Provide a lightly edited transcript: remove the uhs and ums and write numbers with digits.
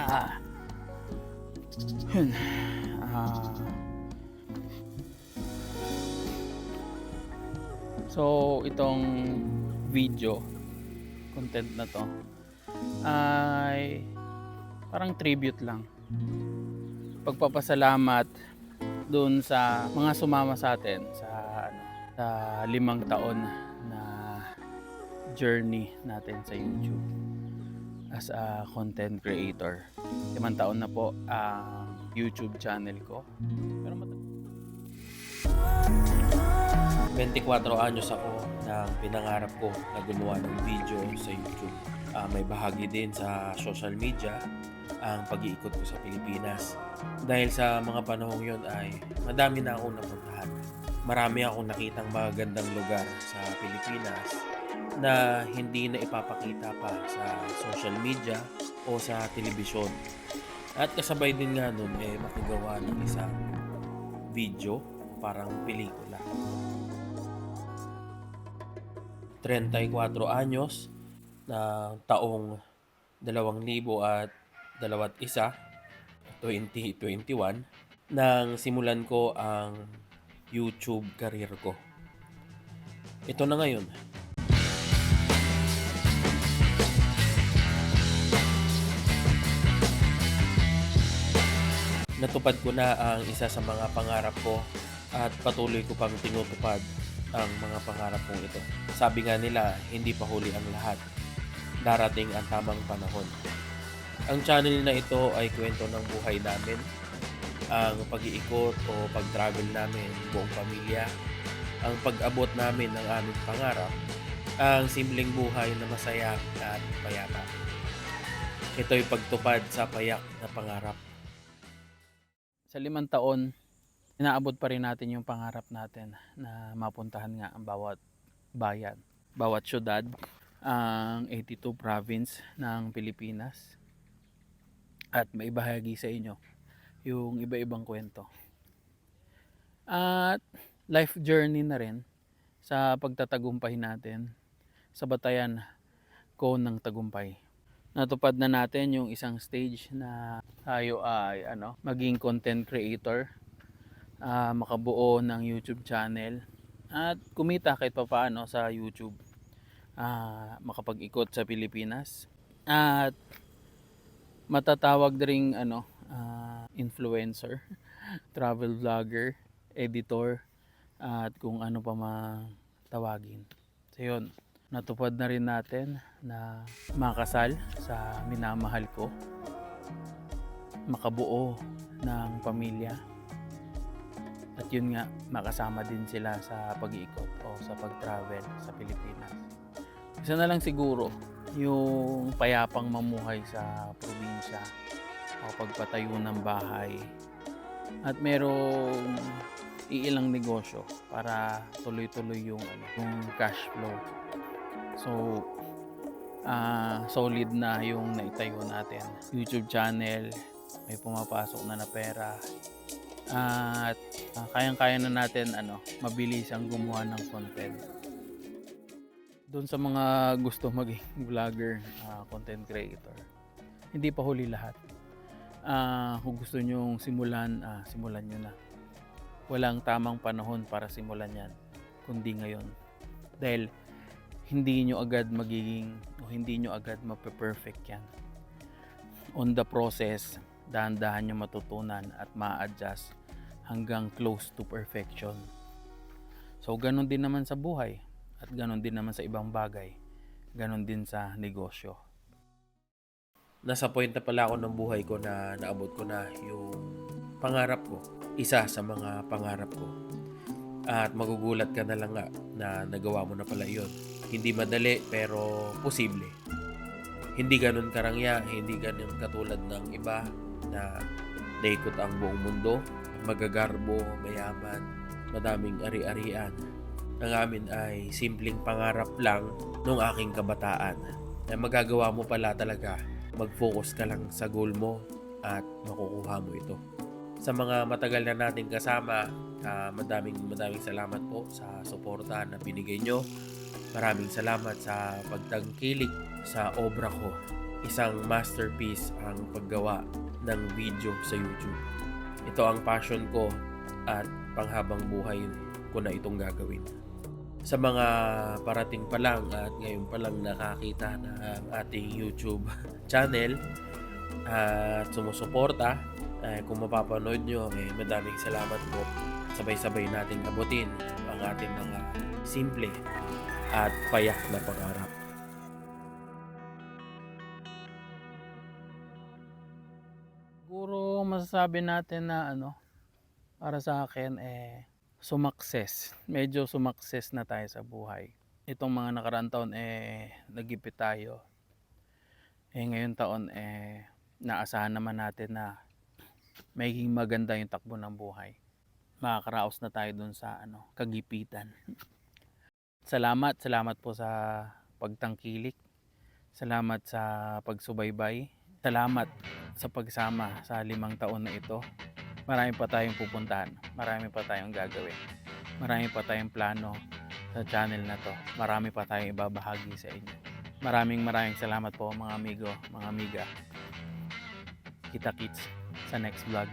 Ah, yun. Ah, so itong video content na 'to ay parang tribute lang. Pagpapasalamat dun sa mga sumama sa atin sa ano, sa 5 taon na journey natin sa YouTube as a content creator. 5 taon na po ang YouTube channel ko. Pero 24 anyos ako ng pinangarap ko na gumawa ng video sa YouTube. May bahagi din sa social media ang pag-iikot ko sa Pilipinas. Dahil sa mga panahong yon ay madami na akong napuntahan. Marami akong nakitang magagandang lugar sa Pilipinas na hindi na ipapakita pa sa social media o sa telebisyon. At kasabay din nga nun makagawa ng isang video, parang pelikula. 34 anyos na taong 2021, 2021, nang simulan ko ang YouTube career ko. Ito na ngayon. Natupad ko na ang isa sa mga pangarap ko at patuloy ko pang tinutupad ang mga pangarap kong ito. Sabi nga nila, hindi pa huli ang lahat. Darating ang tamang panahon. Ang channel na ito ay kwento ng buhay namin, ang pag-iikot o pag-travel namin buong pamilya, ang pag-abot namin ng aming pangarap, ang simpleng buhay na masaya at payapa. Ito'y pagtupad sa payak na pangarap. sa 5 taon, inaabot pa rin natin yung pangarap natin na mapuntahan nga ang bawat bayan, bawat syudad, ang 82 province ng Pilipinas, at maibahagi sa inyo yung iba-ibang kwento. At life journey na rin sa pagtatagumpay natin sa batayan ko ng tagumpay. Natupad na natin yung isang stage na tayo ay maging content creator, makabuo ng YouTube channel at kumita kahit papaano sa YouTube, makapag-ikot sa Pilipinas at matatawag ring influencer, travel vlogger, editor at kung ano pa matawagin. So yun, natupad na rin natin na makasal sa minamahal ko, makabuo ng pamilya, at yun nga, makasama din sila sa pag-iikot o sa pag-travel sa Pilipinas. Isa na lang siguro, yung payapang mamuhay sa probinsya o pagpatayo ng bahay at merong iilang negosyo para tuloy-tuloy yung cash flow. So, solid na yung naitayo natin. YouTube channel, may pumapasok na pera. At kayang-kaya na natin mabilis ang gumawa ng content. Doon sa mga gusto maging vlogger, content creator, hindi pa huli lahat. Kung gusto nyong simulan, simulan nyo na. Walang tamang panahon para simulan yan, kundi ngayon. Dahil hindi nyo agad magiging o hindi nyo agad mape-perfect yan. On the process, dahan-dahan nyo matutunan at ma-adjust hanggang close to perfection. So ganun din naman sa buhay at ganun din naman sa ibang bagay. Ganun din sa negosyo. Nasa point na pala ako ng buhay ko na naabot ko na yung pangarap ko. Isa sa mga pangarap ko. At magugulat ka na lang nga na nagawa mo na pala yun. Hindi madali pero posible. Hindi ganun karangya, hindi ganun katulad ng iba na naikot ang buong mundo, magagarbo, mayaman, madaming ari-arian. Ang amin ay simpleng pangarap lang nung aking kabataan. Na magagawa mo pala talaga, mag-focus ka lang sa goal mo at makukuha mo ito. Sa mga matagal na nating kasama, madaming salamat po sa suporta na binigay nyo. Maraming salamat sa pagtangkilik sa obra ko. isang masterpiece ang paggawa ng video sa YouTube. Ito ang passion ko at panghabang buhay ko na itong gagawin. Sa mga parating pa lang at ngayon pa lang nakakita ng ating YouTube channel at sumusuporta, kung mapapanood nyo, madaming salamat po. Sabay-sabay nating abutin ang ating mga simple at payak na pangarap. Siguro masasabi natin na para sa akin sumakses. Medyo sumakses na tayo sa buhay. Itong mga nakaraang taon nagipit tayo. Ngayon taon naasahan naman natin na magiging maganda yung takbo ng buhay. Makakaraos na tayo dun sa kagipitan. Salamat po sa pagtangkilik. Salamat sa pagsubaybay. Salamat sa pagsama sa 5 taon na ito. Marami pa tayong pupuntahan. Marami pa tayong gagawin. Marami pa tayong plano sa channel na to. Marami pa tayong ibabahagi sa inyo. Maraming salamat po mga amigo, mga amiga. Kita-kits sa next vlog.